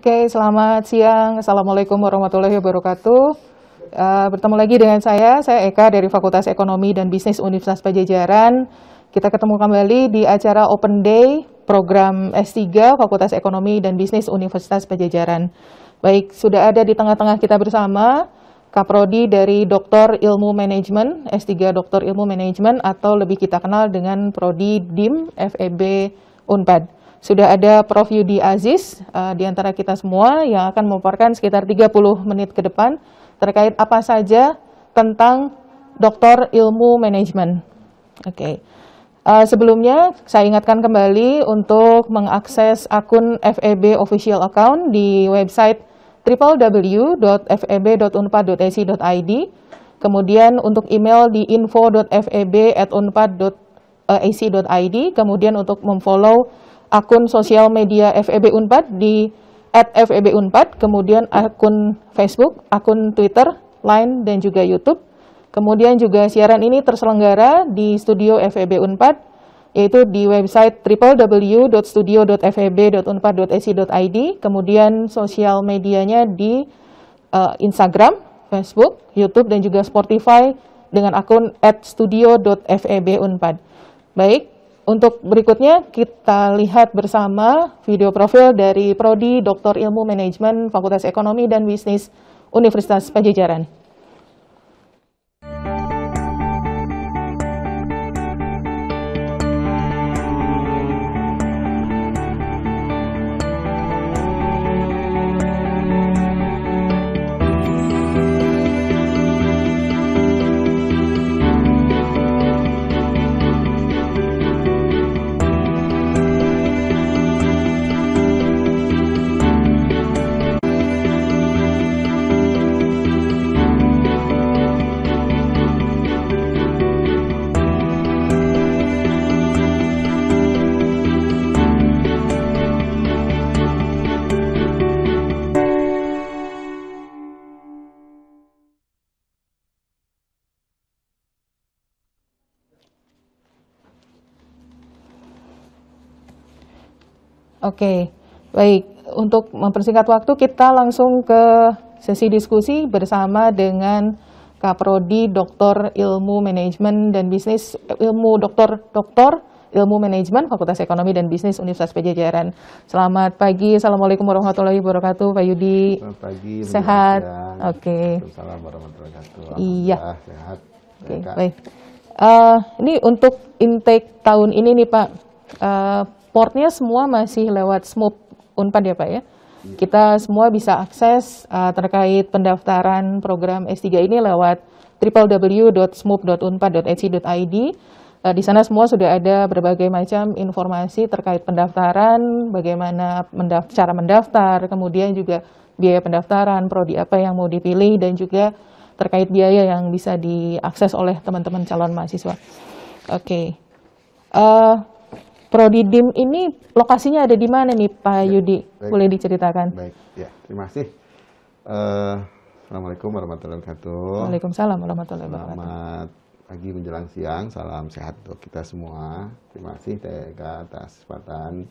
Oke, selamat siang. Assalamualaikum warahmatullahi wabarakatuh. Bertemu lagi dengan saya Eka dari Fakultas Ekonomi dan Bisnis Universitas Padjadjaran. Kita ketemu kembali di acara Open Day program S3 Fakultas Ekonomi dan Bisnis Universitas Padjadjaran. Baik, sudah ada di tengah-tengah kita bersama Kaprodi dari Doktor Ilmu Manajemen, S3 Doktor Ilmu Manajemen atau lebih kita kenal dengan Prodi DIM FEB Unpad. Sudah ada Prof. Yudi Aziz di antara kita semua yang akan memaparkan sekitar 30 menit ke depan terkait apa saja tentang Doktor Ilmu Manajemen. Oke. Sebelumnya saya ingatkan kembali untuk mengakses akun FEB Official Account di website www.feb.unpad.ac.id. Kemudian untuk email di info.feb@unpad.ac.id. Kemudian untuk memfollow akun sosial media FEB Unpad di @FEB-Unpad, kemudian akun Facebook, akun Twitter, Line, dan juga YouTube. Kemudian juga siaran ini terselenggara di studio FEB Unpad, yaitu di website www.studio.feb.unpad.ac.id, kemudian sosial medianya di Instagram, Facebook, YouTube, dan juga Spotify dengan akun @studio.feb-unpad. Baik. Untuk berikutnya kita lihat bersama video profil dari Prodi Doktor Ilmu Manajemen Fakultas Ekonomi dan Bisnis Universitas Padjadjaran. Oke, baik. Untuk mempersingkat waktu, kita langsung ke sesi diskusi bersama dengan Kaprodi Doktor Ilmu Manajemen dan Bisnis Doktor Ilmu Manajemen Fakultas Ekonomi dan Bisnis Universitas Padjadjaran. Selamat pagi, assalamualaikum warahmatullahi wabarakatuh, Pak Yudi. Selamat pagi. Sehat. Oke. Assalamualaikum warahmatullahi wabarakatuh. Iya. Sehat. Oke, baik. Ini untuk intake tahun ini nih Pak. Portnya semua masih lewat SMUP Unpad ya Pak ya. Kita semua bisa akses terkait pendaftaran program S3 ini lewat www.smup.unpad.ac.id. Di sana semua sudah ada berbagai macam informasi terkait pendaftaran, bagaimana cara mendaftar, kemudian juga biaya pendaftaran, prodi apa yang mau dipilih, dan juga terkait biaya yang bisa diakses oleh teman-teman calon mahasiswa. Oke. Prodi DIM ini lokasinya ada di mana nih Pak Yudi? Baik. Boleh diceritakan? Baik, ya, terima kasih. Assalamualaikum warahmatullahi wabarakatuh. Waalaikumsalam warahmatullahi wabarakatuh. Selamat pagi menjelang siang, salam sehat untuk kita semua. Terima kasih TK atas kesempatan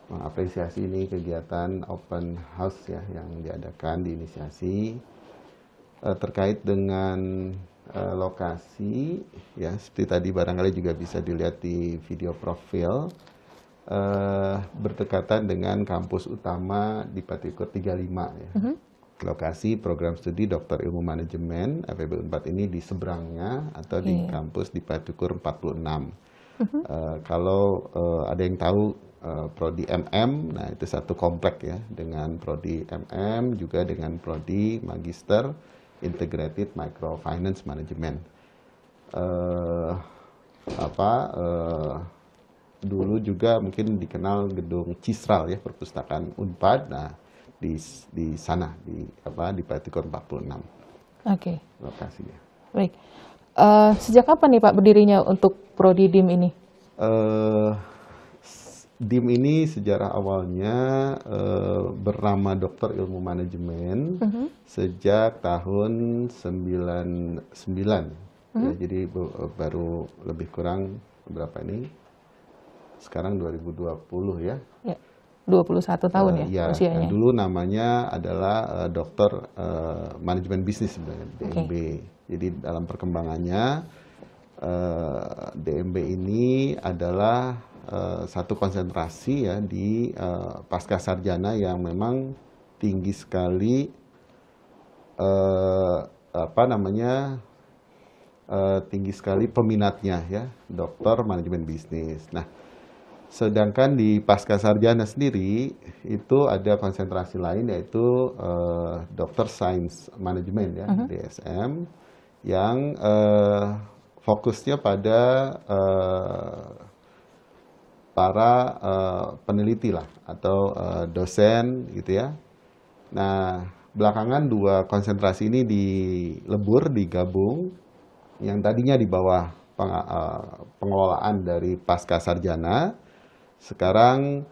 mengapresiasi ini kegiatan open house ya yang diadakan diinisiasi terkait dengan lokasi ya, seperti tadi barangkali juga bisa dilihat di video profil, berdekatan dengan kampus utama di Patikur 35 ya. Lokasi program studi Doktor Ilmu Manajemen FEB Unpad ini di seberangnya atau di kampus di Patikur 46. Kalau ada yang tahu prodi MM, nah itu satu komplek ya, dengan prodi MM juga dengan prodi Magister Integrated Microfinance Management. Dulu juga mungkin dikenal gedung Cisral ya, perpustakaan Unpad. Nah, di sana di Patikur 46. Oke. Lokasinya. Baik. Sejak kapan nih Pak berdirinya untuk prodi DIM ini? DIM ini sejarah awalnya bernama Doktor Ilmu Manajemen sejak tahun 99. Ya, jadi baru lebih kurang berapa ini? Sekarang 2020 ya. 21 tahun ya usianya. Dulu namanya adalah dokter manajemen bisnis sebenarnya, DMB. Jadi dalam perkembangannya DMB ini adalah satu konsentrasi ya di pasca sarjana yang memang tinggi sekali tinggi sekali peminatnya ya, dokter manajemen bisnis. Nah, sedangkan di pasca sarjana sendiri itu ada konsentrasi lain yaitu dokter sains manajemen ya, DSM, yang fokusnya pada para peneliti lah atau dosen gitu ya. Nah, belakangan dua konsentrasi ini digabung, yang tadinya di bawah pengelolaan dari pasca sarjana, sekarang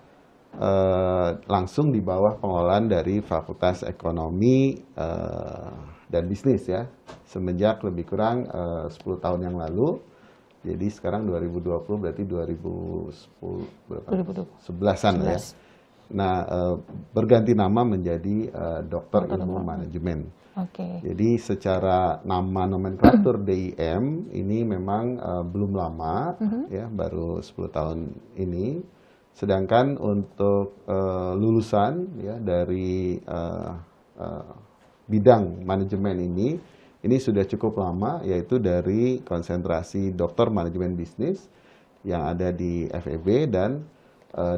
langsung di bawah pengelolaan dari Fakultas Ekonomi dan Bisnis ya, semenjak lebih kurang 10 tahun yang lalu. Jadi sekarang 2020 berarti 2011-an ya. Nah, berganti nama menjadi Dokter Ilmu Manajemen. Jadi secara nama nomenklatur DIM ini memang belum lama ya, baru 10 tahun ini. Sedangkan untuk lulusan ya dari bidang manajemen ini sudah cukup lama, yaitu dari konsentrasi dokter manajemen bisnis yang ada di FEB dan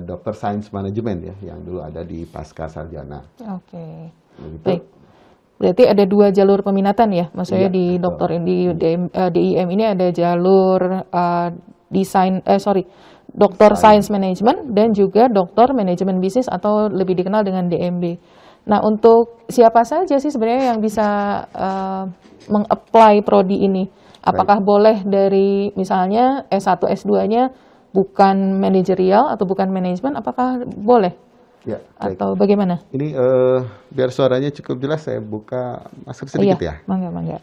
dokter sains manajemen ya, yang dulu ada di pasca sarjana. Baik. Berarti ada dua jalur peminatan ya, maksudnya di dokter DIM ini ada jalur dokter sains manajemen dan juga dokter manajemen bisnis atau lebih dikenal dengan DMB. Nah, untuk siapa saja sih sebenarnya yang bisa meng-apply prodi ini? Apakah boleh dari misalnya S1, S2-nya bukan manajerial atau bukan manajemen, apakah boleh? Ya, atau bagaimana? Ini biar suaranya cukup jelas, saya buka masker sedikit ya. Mangga.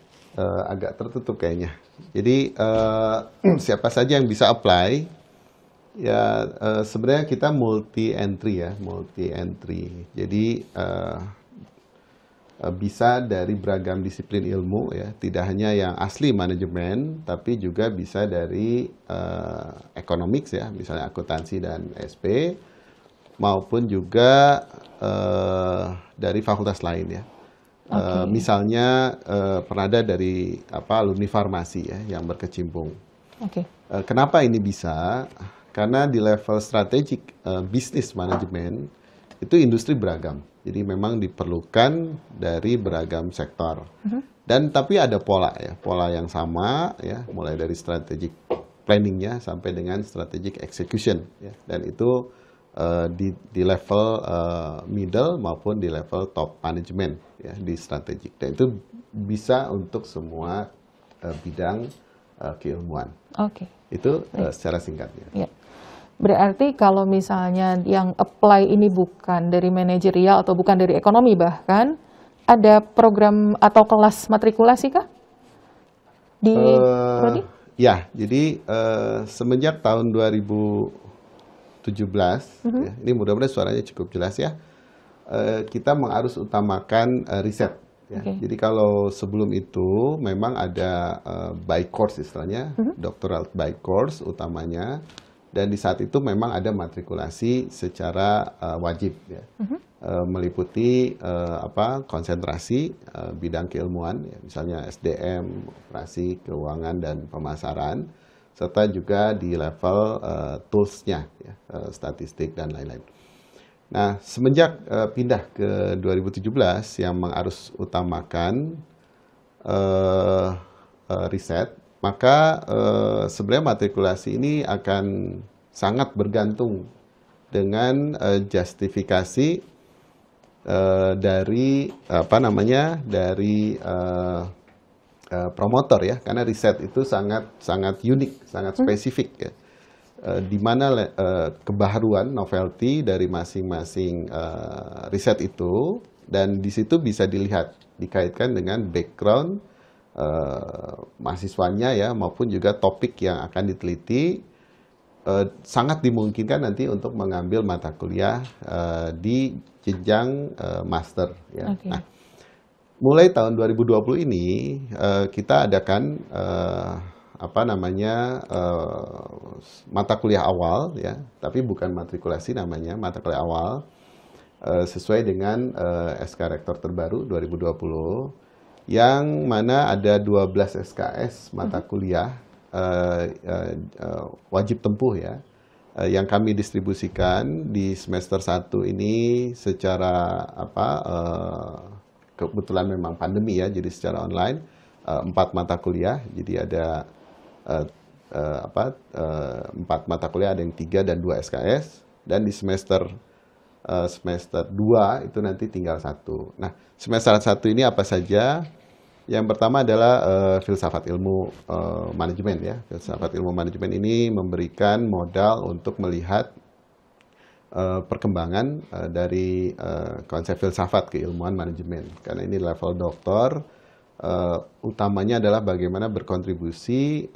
Agak tertutup kayaknya. Jadi siapa saja yang bisa apply? Ya sebenarnya kita multi entry. Jadi bisa dari beragam disiplin ilmu ya, tidak hanya yang asli manajemen, tapi juga bisa dari economics ya, misalnya akuntansi dan SP, maupun juga dari fakultas lain ya. Misalnya pernah ada dari alumni farmasi ya yang berkecimpung. Kenapa ini bisa? Karena di level strategic business management itu industri beragam. Jadi memang diperlukan dari beragam sektor. Dan tapi ada pola yang sama ya, mulai dari strategic planningnya sampai dengan strategic execution ya. Dan itu di level middle maupun di level top management ya, di strategic. Dan itu bisa untuk semua bidang keilmuan. Itu secara singkatnya. Berarti kalau misalnya yang apply ini bukan dari manajerial atau bukan dari ekonomi, bahkan ada program atau kelas matrikulasi kah di prodi? Ya, jadi semenjak tahun 2017, ya, ini mudah-mudahan suaranya cukup jelas ya, kita mengarus utamakan riset. Ya. Jadi kalau sebelum itu memang ada by course istilahnya, doctoral by course utamanya. Dan di saat itu memang ada matrikulasi secara wajib ya. Meliputi konsentrasi bidang keilmuan ya, misalnya SDM, operasi, keuangan dan pemasaran, serta juga di level tools-nya ya, statistik dan lain-lain. Nah, semenjak pindah ke 2017 yang mengarus utamakan riset, maka sebenarnya matrikulasi ini akan sangat bergantung dengan justifikasi dari promotor ya, karena riset itu sangat unik, sangat spesifik ya, di mana kebaharuan novelty dari masing-masing riset itu, dan di situ bisa dikaitkan dengan background mahasiswanya ya, maupun juga topik yang akan diteliti, sangat dimungkinkan nanti untuk mengambil mata kuliah di jenjang master. Ya. Oke. Nah, mulai tahun 2020 ini kita adakan apa namanya mata kuliah awal, ya, tapi bukan matrikulasi namanya, mata kuliah awal sesuai dengan SK Rektor terbaru 2020, yang mana ada 12 SKS mata kuliah wajib tempuh, ya, yang kami distribusikan di semester 1 ini secara kebetulan memang pandemi, ya, jadi secara online 4 mata kuliah, jadi ada 4 mata kuliah, ada yang 3 dan 2 SKS, dan di semester 2 itu nanti tinggal 1. Nah, semester 1 ini apa saja? Yang pertama adalah filsafat ilmu manajemen, ya. Filsafat ilmu manajemen ini memberikan modal untuk melihat perkembangan dari konsep filsafat keilmuan manajemen. Karena ini level doktor, utamanya adalah bagaimana berkontribusi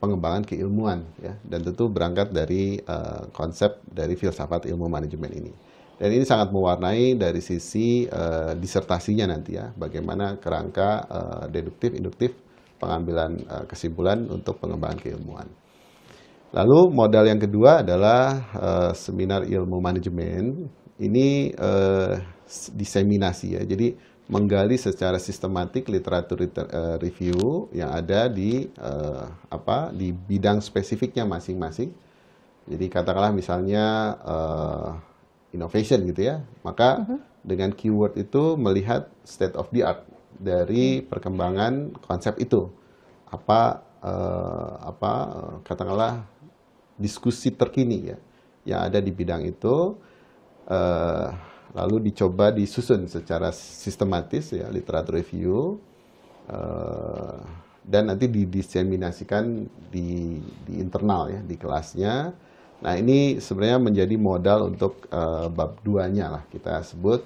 pengembangan keilmuan, ya. Dan tentu berangkat dari konsep dari filsafat ilmu manajemen ini. Dan ini sangat mewarnai dari sisi disertasinya nanti, ya, bagaimana kerangka deduktif, induktif, pengambilan kesimpulan untuk pengembangan keilmuan. Lalu modal yang kedua adalah seminar ilmu manajemen. Ini diseminasi, ya, jadi menggali secara sistematik literatur review yang ada di bidang spesifiknya masing-masing. Jadi katakanlah misalnya innovation gitu, ya, maka dengan keyword itu melihat state of the art dari perkembangan konsep itu, katakanlah diskusi terkini, ya, yang ada di bidang itu, lalu dicoba disusun secara sistematis, ya, literatur review, dan nanti didiseminasikan di internal, ya, di kelasnya. Nah, ini sebenarnya menjadi modal untuk bab 2-nya lah kita sebut,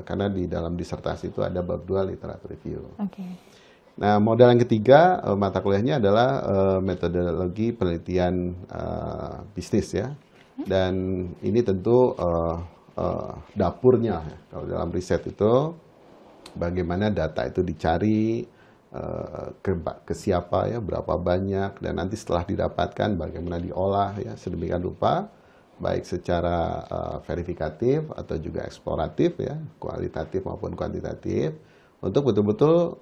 karena di dalam disertasi itu ada bab 2 literatur review. Okay. Nah, modal yang ketiga mata kuliahnya adalah metodologi penelitian bisnis, ya. Dan ini tentu dapurnya, ya. Kalau dalam riset itu bagaimana data itu dicari, ke siapa, ya, berapa banyak, dan nanti setelah didapatkan bagaimana diolah, ya, sedemikian rupa, baik secara verifikatif atau juga eksploratif, ya, kualitatif maupun kuantitatif, untuk betul-betul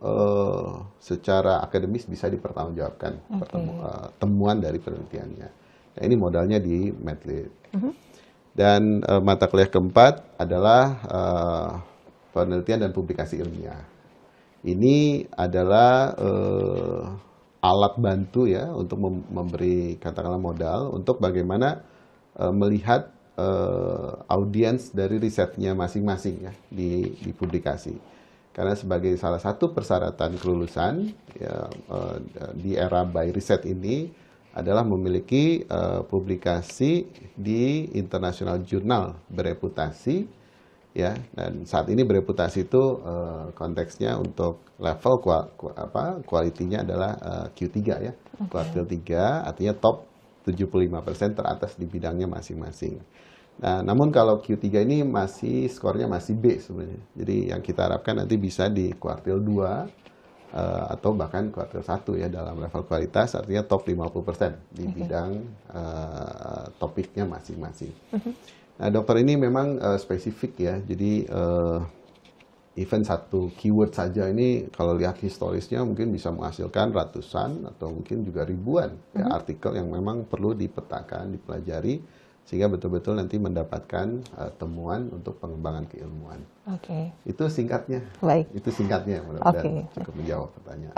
secara akademis bisa dipertanggungjawabkan temuan dari penelitiannya. Nah, ini modalnya di Medlit. Dan mata kuliah keempat adalah penelitian dan publikasi ilmiah. Ini adalah alat bantu, ya, untuk memberi katakanlah modal untuk bagaimana melihat audiens dari risetnya masing-masing, ya, di publikasi. Karena sebagai salah satu persyaratan kelulusan, ya, di era by riset ini adalah memiliki publikasi di international jurnal bereputasi, ya, dan saat ini bereputasi itu konteksnya untuk level kualitinya adalah Q3, ya, kuartil 3, artinya top 75% teratas di bidangnya masing-masing. Nah, namun kalau Q3 ini skornya masih B sebenarnya. Jadi yang kita harapkan nanti bisa di kuartil 2 atau bahkan kuartil 1, ya, dalam level kualitas, artinya top 50% di bidang topiknya masing-masing. Nah, dokter ini memang spesifik, ya, jadi even satu keyword saja ini kalau lihat historisnya mungkin bisa menghasilkan ratusan atau mungkin juga ribuan, ya, artikel yang memang perlu dipetakan, dipelajari, sehingga betul-betul nanti mendapatkan temuan untuk pengembangan keilmuan. Oke. Itu singkatnya. Baik. Itu singkatnya, mudah-mudahan cukup menjawab pertanyaan.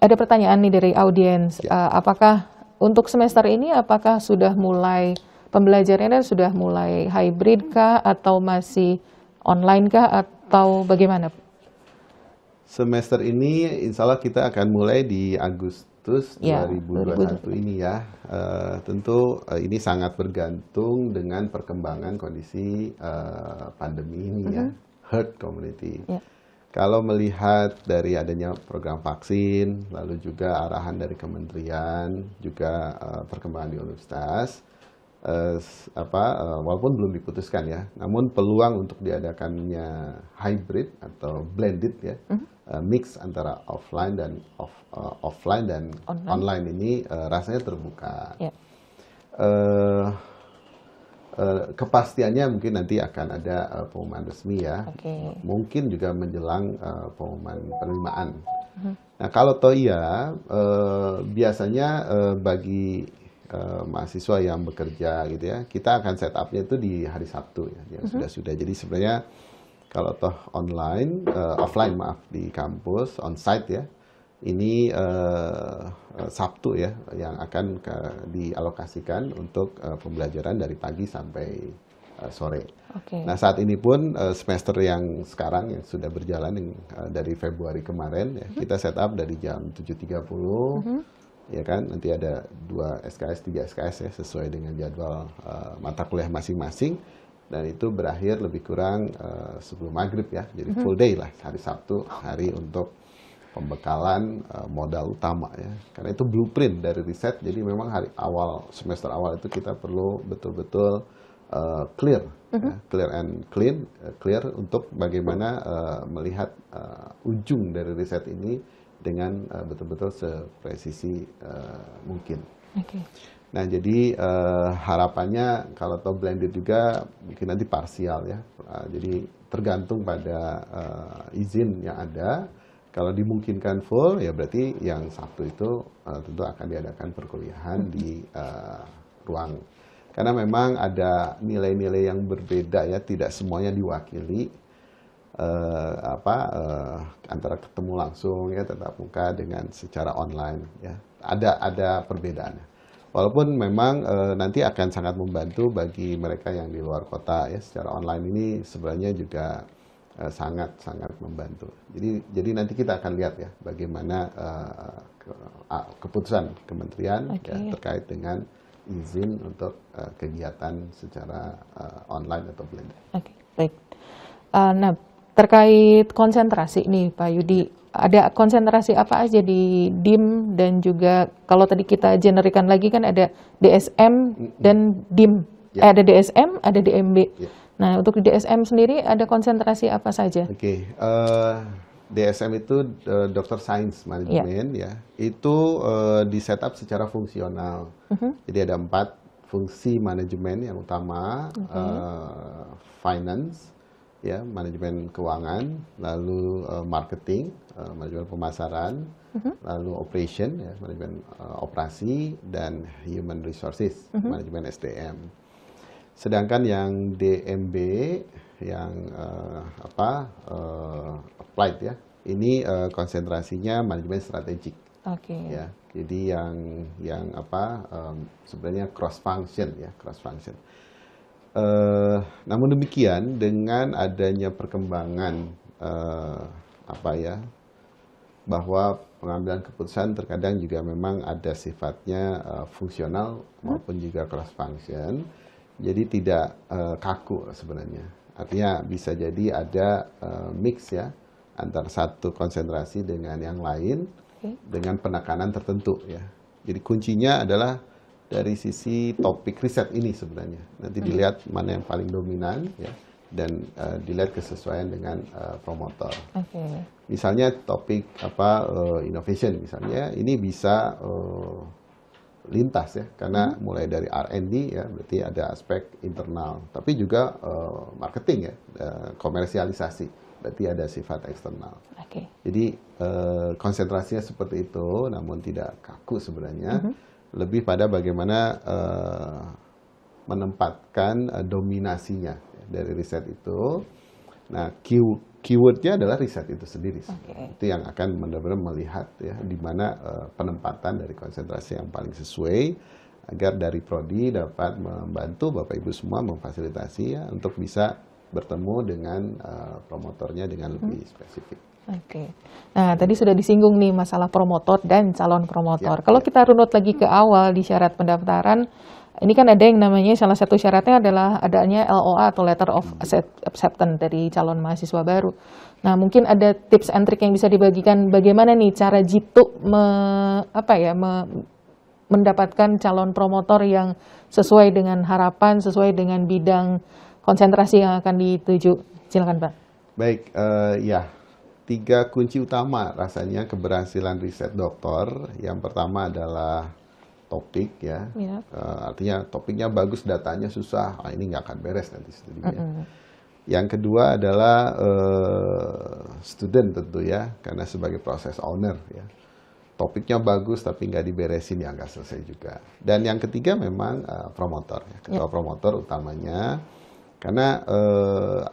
Ada pertanyaan nih dari audiens. Apakah untuk semester ini apakah sudah mulai pembelajarannya sudah mulai hybrid kah atau masih online kah atau bagaimana? Semester ini insya Allah kita akan mulai di Agustus 2021 ini, ya. Tentu ini sangat bergantung dengan perkembangan kondisi pandemi ini, ya, herd community. Kalau melihat dari adanya program vaksin, lalu juga arahan dari kementerian, juga perkembangan di universitas, walaupun belum diputuskan ya, namun peluang untuk diadakannya hybrid atau blended ya, mix antara offline dan online ini rasanya terbuka. Yeah. Kepastiannya mungkin nanti akan ada pengumuman resmi ya, mungkin juga menjelang pengumuman penerimaan. Nah kalau toh iya, biasanya bagi mahasiswa yang bekerja gitu ya, kita akan set up-nya itu di hari Sabtu ya, yang sudah. Jadi sebenarnya kalau toh offline di kampus, on-site ya, ini Sabtu ya yang akan dialokasikan untuk pembelajaran dari pagi sampai sore. Nah saat ini pun semester yang sekarang yang sudah berjalan dari Februari kemarin ya, kita set up dari jam 7.30 ya kan, nanti ada 2 SKS, 3 SKS ya sesuai dengan jadwal mata kuliah masing-masing, dan itu berakhir lebih kurang sebelum maghrib ya, jadi full day lah hari Sabtu, hari untuk pembekalan modal utama ya, karena itu blueprint dari riset. Jadi memang semester awal itu kita perlu betul-betul clear and clear untuk bagaimana melihat ujung dari riset ini dengan betul-betul sepresisi mungkin. Nah jadi harapannya kalau toh blended juga mungkin nanti parsial ya, jadi tergantung pada izin yang ada. Kalau dimungkinkan full, ya berarti yang Sabtu itu tentu akan diadakan perkuliahan di ruang. Karena memang ada nilai-nilai yang berbeda ya, tidak semuanya diwakili antara ketemu langsung ya tatap muka dengan secara online ya. Ada perbedaannya. Walaupun memang nanti akan sangat membantu bagi mereka yang di luar kota ya, secara online ini sebenarnya juga sangat membantu. Jadi nanti kita akan lihat ya bagaimana keputusan kementerian ya, terkait dengan izin untuk kegiatan secara online atau blended. Baik. Nah terkait konsentrasi nih Pak Yudi, ada konsentrasi apa aja di DIM dan juga kalau tadi kita generikan lagi kan ada DSM dan DIM, ada DSM, ada DMB. Nah, untuk di DSM sendiri ada konsentrasi apa saja? DSM itu Dokter Science Management ya. Itu di setup secara fungsional. Jadi ada 4 fungsi manajemen yang utama, finance, ya, manajemen keuangan, lalu marketing, manajemen pemasaran, lalu operation, ya, manajemen operasi, dan human resources, manajemen SDM. Sedangkan yang DMB, yang applied ya, ini konsentrasinya manajemen strategik. Ya, jadi yang sebenarnya cross function ya, cross function. Namun demikian dengan adanya perkembangan bahwa pengambilan keputusan terkadang juga memang ada sifatnya fungsional maupun juga cross function. Jadi tidak kaku sebenarnya. Artinya bisa jadi ada mix ya antara satu konsentrasi dengan yang lain dengan penekanan tertentu ya. Jadi kuncinya adalah dari sisi topik riset ini sebenarnya. Nanti dilihat mana yang paling dominan ya, dan dilihat kesesuaian dengan promotor. Misalnya topik innovation misalnya, ini bisa lintas ya, karena mulai dari R&D ya, berarti ada aspek internal, tapi juga marketing ya, komersialisasi, berarti ada sifat eksternal. Jadi konsentrasinya seperti itu, namun tidak kaku sebenarnya, lebih pada bagaimana menempatkan dominasinya ya, dari riset itu. Nah, keywordnya adalah riset itu sendiri. Itu yang akan benar-benar melihat ya di mana penempatan dari konsentrasi yang paling sesuai, agar dari Prodi dapat membantu Bapak Ibu semua memfasilitasi ya untuk bisa bertemu dengan promotornya dengan lebih spesifik. Nah tadi sudah disinggung nih masalah promotor dan calon promotor. Kalau kita runut lagi ke awal di syarat pendaftaran, Ini kan ada yang namanya salah satu syaratnya adalah adanya LOA atau Letter of Acceptance dari calon mahasiswa baru. Nah, mungkin ada tips and trick yang bisa dibagikan bagaimana nih cara Jitu mendapatkan calon promotor yang sesuai dengan harapan, sesuai dengan bidang konsentrasi yang akan dituju. Silakan, Pak. Baik, ya, 3 kunci utama rasanya keberhasilan riset doktor. Yang pertama adalah topik, ya. Artinya topiknya bagus, datanya susah, ini nggak akan beres nanti studinya. Yang kedua adalah student tentu ya, karena sebagai proses owner ya. Topiknya bagus tapi nggak diberesin, ya nggak selesai juga. Dan yang ketiga memang promotor, ya. Ketua promotor utamanya, karena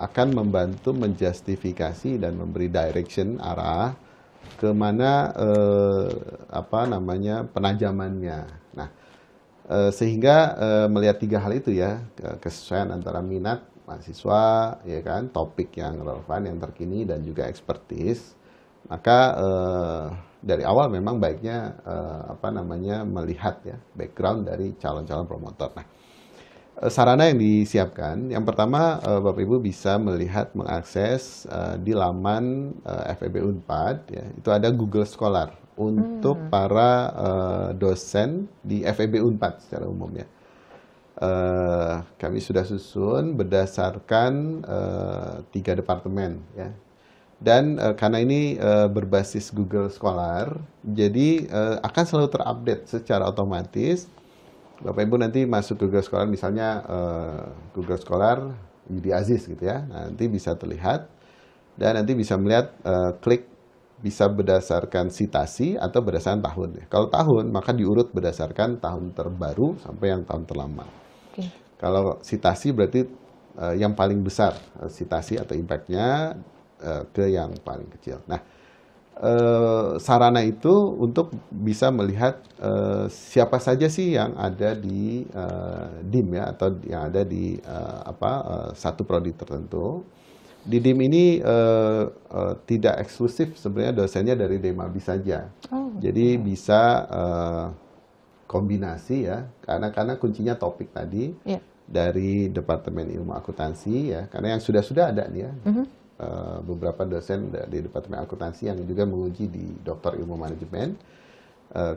akan membantu menjustifikasi dan memberi direction arah kemana penajamannya. Nah, sehingga melihat 3 hal itu ya, kesesuaian antara minat mahasiswa, ya kan, topik yang relevan, yang terkini, dan juga expertise. Maka dari awal memang baiknya melihat ya background dari calon-calon promotor. Nah, sarana yang disiapkan, yang pertama Bapak Ibu bisa melihat, mengakses di laman FEB Unpad, ya, itu ada Google Scholar untuk para dosen di FEB Unpad secara umum ya. Kami sudah susun berdasarkan 3 departemen ya. Dan karena ini berbasis Google Scholar, jadi akan selalu terupdate secara otomatis. Bapak Ibu nanti masuk Google Scholar, misalnya Google Scholar Yudi Aziz gitu ya, nanti bisa terlihat dan nanti bisa melihat klik bisa berdasarkan citasi atau berdasarkan tahun. Ya. Kalau tahun maka diurut berdasarkan tahun terbaru sampai yang tahun terlama. Okay. Kalau citasi berarti yang paling besar citasi atau impact-nya ke yang paling kecil. Nah, sarana itu untuk bisa melihat siapa saja sih yang ada di DIM ya, atau yang ada di satu prodi tertentu. Di DIM ini tidak eksklusif sebenarnya dosennya dari DEMABI saja. Jadi bisa kombinasi ya, karena kuncinya topik tadi dari Departemen Ilmu Akuntansi ya, karena yang sudah ada nih ya. Beberapa dosen di Departemen Akuntansi yang juga menguji di Doktor Ilmu Manajemen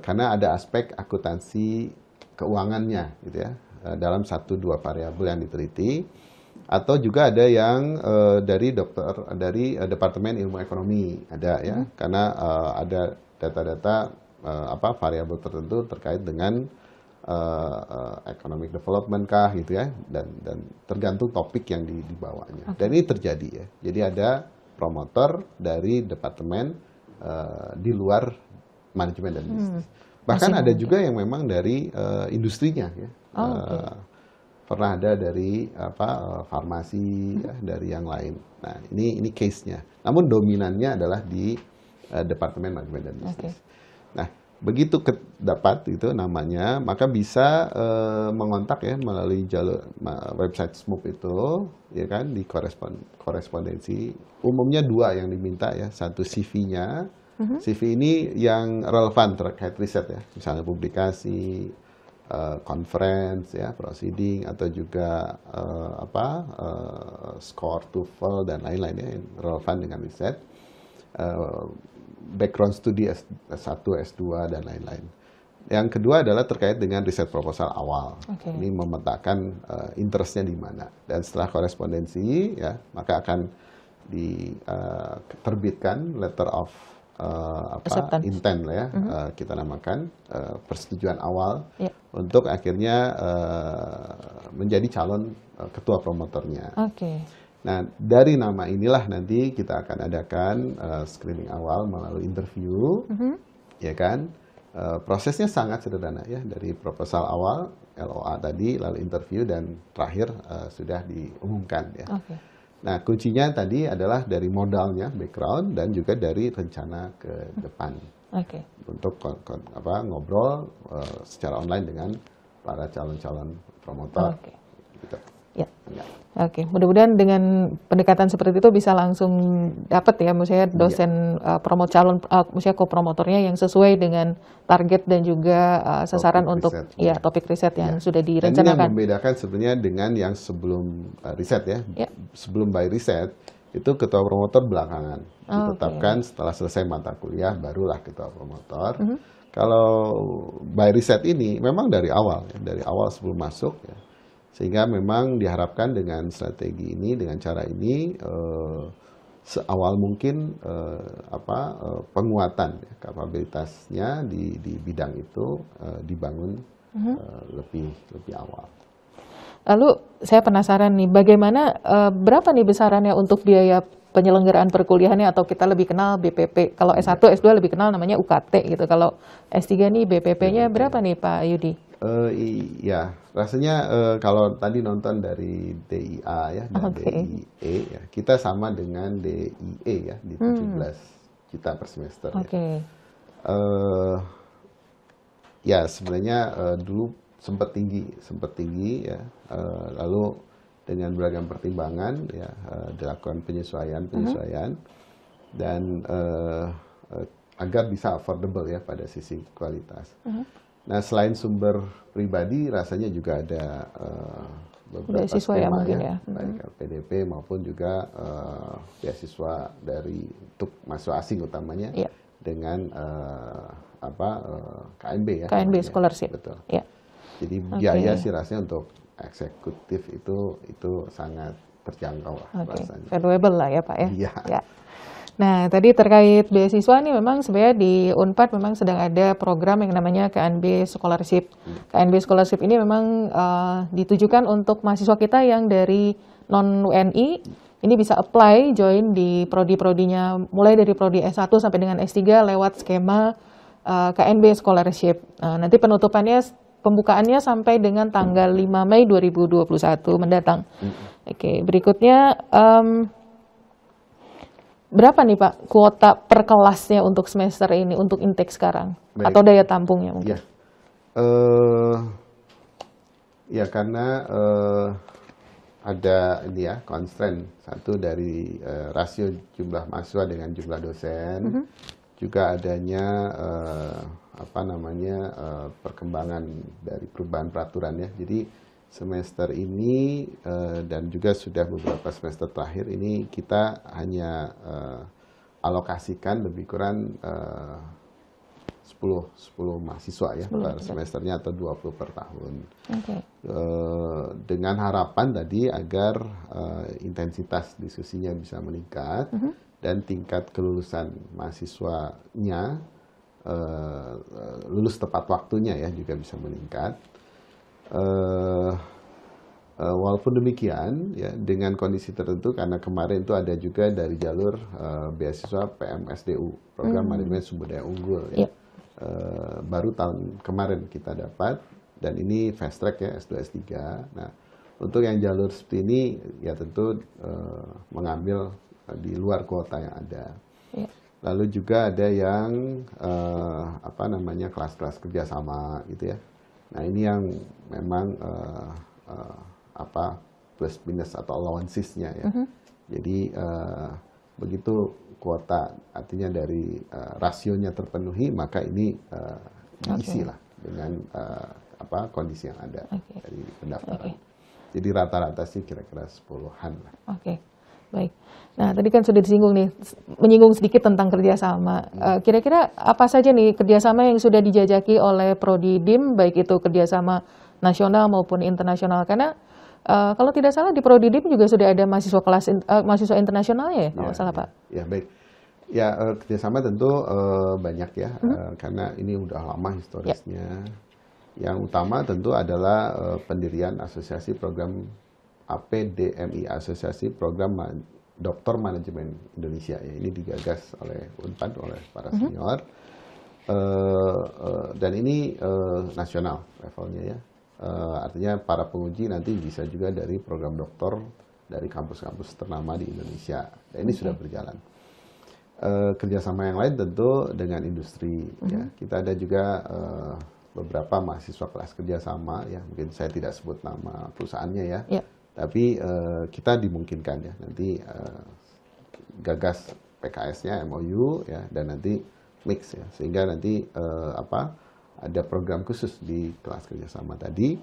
karena ada aspek akuntansi keuangannya gitu ya, dalam 1-2 variabel yang diteliti, atau juga ada yang dari Departemen Ilmu Ekonomi ada ya, karena ada data-data variabel tertentu terkait dengan economic development kah gitu ya, dan tergantung topik yang dibawanya. Dan ini terjadi ya. Jadi ada promotor dari departemen di luar manajemen dan bisnis. Bahkan ada juga yang memang dari industrinya ya. Pernah ada dari farmasi ya, dari yang lain. Nah, ini case-nya. Namun dominannya adalah di departemen manajemen dan bisnis. Nah, begitu dapat itu namanya, maka bisa mengontak ya melalui jalur website SMUP itu, ya kan, di korespondensi. Umumnya 2 yang diminta ya, satu CV-nya. CV ini yang relevan terkait riset ya, misalnya publikasi, conference ya, proceeding, atau juga skor TOEFL dan lain-lain ya, yang relevan dengan riset. Background studi S1, S2, dan lain-lain. Yang kedua adalah terkait dengan riset proposal awal. Ini memetakan interestnya di mana. Dan setelah korespondensi, ya, maka akan diterbitkan letter of intent lah ya, kita namakan persetujuan awal untuk akhirnya menjadi calon ketua promotornya. Nah, dari nama inilah nanti kita akan adakan screening awal melalui interview, ya kan? Prosesnya sangat sederhana ya, dari proposal awal, LOA tadi, lalu interview, dan terakhir sudah diumumkan ya. Nah, kuncinya tadi adalah dari modalnya, background, dan juga dari rencana ke depan. Untuk ngobrol secara online dengan para calon-calon promotor. Gitu. Ya. Oke, mudah-mudahan dengan pendekatan seperti itu bisa langsung dapat ya, maksudnya dosen maksudnya kopromotornya yang sesuai dengan target dan juga sasaran untuk topik riset yang sudah direncanakan. Dan ini yang membedakan sebenarnya dengan yang sebelum riset ya. Sebelum by riset itu ketua promotor belakangan ditetapkan setelah selesai mata kuliah barulah ketua promotor. Kalau by riset ini memang dari awal sebelum masuk ya. Sehingga memang diharapkan dengan strategi ini, dengan cara ini, seawal mungkin penguatan ya, kapabilitasnya di bidang itu dibangun lebih awal. Lalu saya penasaran nih, bagaimana berapa nih besarannya untuk biaya penyelenggaraan perkuliahannya, atau kita lebih kenal BPP. Kalau S1, S2 lebih kenal namanya UKT gitu. Kalau S3 nih BPP-nya berapa nih Pak Yudi? Iya, rasanya kalau tadi nonton dari DIA ya dan DIE ya, kita sama dengan DIE ya di 17 juta per semester. Ya sebenarnya dulu sempat tinggi ya, lalu dengan beragam pertimbangan ya dilakukan penyesuaian dan agar bisa affordable ya pada sisi kualitas. Nah, selain sumber pribadi, rasanya juga ada beberapa skema ya, baik LPDP maupun juga beasiswa untuk mahasiswa asing utamanya dengan KNB ya. KNB Scholarship. Betul. Ya. Jadi biaya sih rasanya untuk eksekutif itu sangat terjangkau lah rasanya. Valuable lah ya Pak ya. Iya. Ya. Nah, tadi terkait beasiswa nih, memang sebenarnya di Unpad memang sedang ada program yang namanya KNB Scholarship. KNB Scholarship ini memang ditujukan untuk mahasiswa kita yang dari non-UNI, ini bisa apply, join di prodi-prodinya, mulai dari prodi S1 sampai dengan S3 lewat skema KNB Scholarship. Nanti pembukaannya sampai dengan tanggal 5 Mei 2021 mendatang. Oke, berikutnya berapa nih Pak kuota per kelasnya untuk semester ini, untuk intake sekarang? Baik. Atau daya tampungnya mungkin? Ya karena ada ini ya, constraint satu dari rasio jumlah mahasiswa dengan jumlah dosen, juga adanya perkembangan dari perubahan peraturan ya. Jadi semester ini dan juga sudah beberapa semester terakhir ini kita hanya alokasikan lebih kurang 10 mahasiswa ya per semesternya atau 20 per tahun. Dengan harapan tadi agar intensitas diskusinya bisa meningkat dan tingkat kelulusan mahasiswanya lulus tepat waktunya ya juga bisa meningkat. Walaupun demikian ya dengan kondisi tertentu, karena kemarin itu ada juga dari jalur beasiswa PMSDU, program manajemen sumber daya unggul ya. Baru tahun kemarin kita dapat, dan ini fast track ya, S2 S3. Nah untuk yang jalur seperti ini ya tentu mengambil di luar kuota yang ada. Lalu juga ada yang kelas-kelas kerjasama gitu ya. Nah ini yang memang plus minus atau allowances-nya ya. Jadi begitu kuota artinya dari rasionya terpenuhi, maka ini diisi lah dengan kondisi yang ada dari pendaftaran. Jadi rata-rata sih kira-kira 10-an lah. Baik. Nah, tadi kan sudah menyinggung sedikit tentang kerjasama. Kira-kira apa saja nih kerjasama yang sudah dijajaki oleh Prodi DIM, baik itu kerjasama nasional maupun internasional? Karena kalau tidak salah di Prodi DIM juga sudah ada mahasiswa internasionalnya ya, kalau salah Pak? Ya, baik. Ya, kerjasama tentu banyak ya, karena ini udah lama historisnya. Yang utama tentu adalah pendirian asosiasi program APDMI, Asosiasi Program Doktor Manajemen Indonesia. Ya, ini digagas oleh Unpad, oleh para senior. Dan ini nasional levelnya ya. Artinya para penguji nanti bisa juga dari program doktor dari kampus-kampus ternama di Indonesia. Dan ini sudah berjalan. Kerjasama yang lain tentu dengan industri. Ya. Kita ada juga beberapa mahasiswa kelas kerjasama, ya mungkin saya tidak sebut nama perusahaannya ya. Tapi kita dimungkinkan ya nanti gagas PKS-nya MOU ya, dan nanti mix ya, sehingga nanti ada program khusus di kelas kerjasama tadi,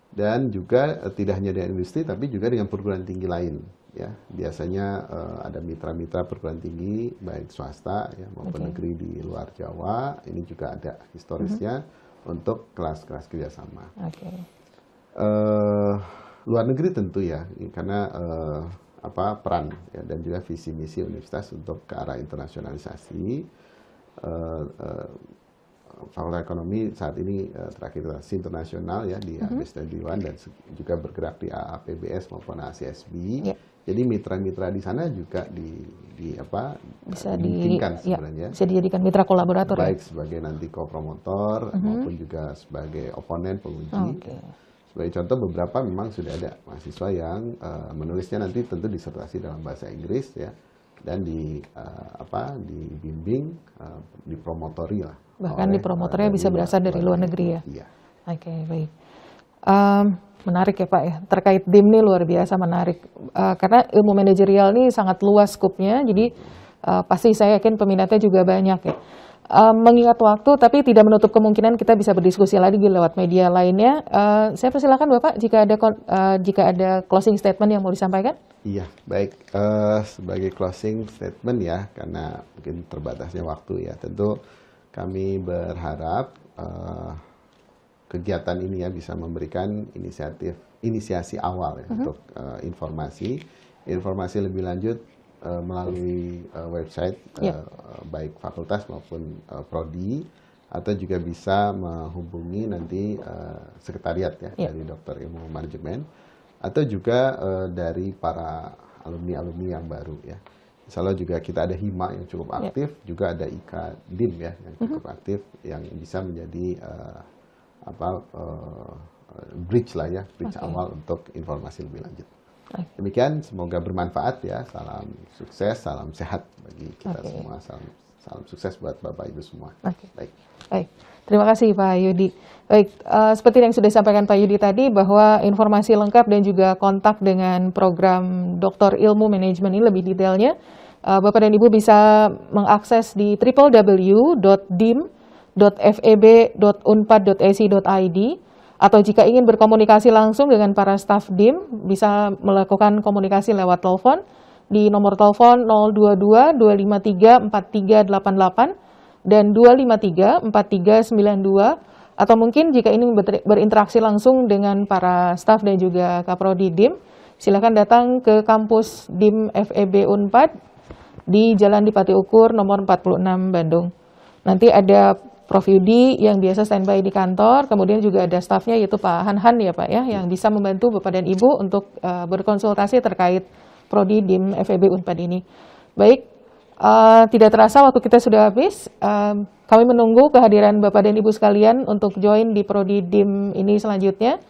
dan juga tidak hanya dengan industri tapi juga dengan perguruan tinggi lain ya. Biasanya ada mitra-mitra perguruan tinggi baik swasta ya maupun negeri di luar Jawa, ini juga ada historisnya untuk kelas-kelas kerjasama. Luar negeri tentu ya, karena peran ya, dan juga visi misi universitas untuk ke arah internasionalisasi. Fakultas Ekonomi saat ini terakreditasi internasional ya di ABS 21 dan juga bergerak di AAPBS maupun ACSB. Jadi mitra-mitra di sana juga bisa dimungkinkan sebenarnya. Bisa dijadikan mitra kolaborator baik sebagai nanti co-promotor maupun juga sebagai oponen penguji. Sebagai contoh, beberapa memang sudah ada mahasiswa yang menulisnya nanti tentu disertasi dalam bahasa Inggris ya, dan dibimbing, dipromotori lah. Bahkan dipromotornya bisa berasal dari luar negeri ya. Iya. Oke, baik. Menarik ya Pak ya, terkait DIM ini luar biasa menarik. Karena ilmu manajerial ini sangat luas skupnya, jadi pasti saya yakin peminatnya juga banyak ya. Mengingat waktu, tapi tidak menutup kemungkinan kita bisa berdiskusi lagi lewat media lainnya. Saya persilakan Bapak jika ada closing statement yang mau disampaikan. Iya, baik. Sebagai closing statement ya, karena mungkin terbatasnya waktu ya, tentu kami berharap kegiatan ini ya bisa memberikan inisiasi awal ya, untuk informasi lebih lanjut melalui website baik fakultas maupun prodi, atau juga bisa menghubungi nanti sekretariat ya dari Dokter Ilmu Manajemen, atau juga dari para alumni-alumni yang baru ya. Insya Allah juga kita ada HIMA yang cukup aktif, juga ada IKDIM ya yang cukup aktif, yang bisa menjadi bridge lah ya, bridge awal untuk informasi lebih lanjut. Demikian, semoga bermanfaat ya. Salam sukses, salam sehat bagi kita semua. Salam sukses buat Bapak Ibu semua. Baik. Terima kasih Pak Yudi. Baik, seperti yang sudah disampaikan Pak Yudi tadi, bahwa informasi lengkap dan juga kontak dengan program Doktor Ilmu Manajemen ini lebih detailnya, Bapak dan Ibu bisa mengakses di www.dim.feb.unpad.ac.id, atau jika ingin berkomunikasi langsung dengan para staf DIM, bisa melakukan komunikasi lewat telepon di nomor telepon 022 253 4388 dan 253 4392, atau mungkin jika ingin berinteraksi langsung dengan para staf dan juga Kaprodi DIM, silakan datang ke kampus DIM FEB Unpad di Jalan Dipati Ukur nomor 46 Bandung. Nanti ada Prof Yudi yang biasa standby di kantor, kemudian juga ada stafnya yaitu Pak Han ya Pak ya, yang bisa membantu Bapak dan Ibu untuk berkonsultasi terkait Prodi DIM FEB Unpad ini. Baik, tidak terasa waktu kita sudah habis. Kami menunggu kehadiran Bapak dan Ibu sekalian untuk join di Prodi DIM ini selanjutnya.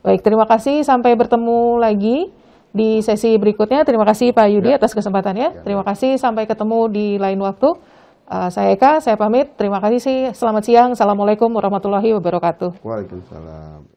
Baik, terima kasih, sampai bertemu lagi di sesi berikutnya. Terima kasih Pak Yudi atas kesempatannya. Terima kasih, sampai ketemu di lain waktu. Saya Eka, saya pamit. Terima kasih, selamat siang. Assalamualaikum warahmatullahi wabarakatuh. Waalaikumsalam.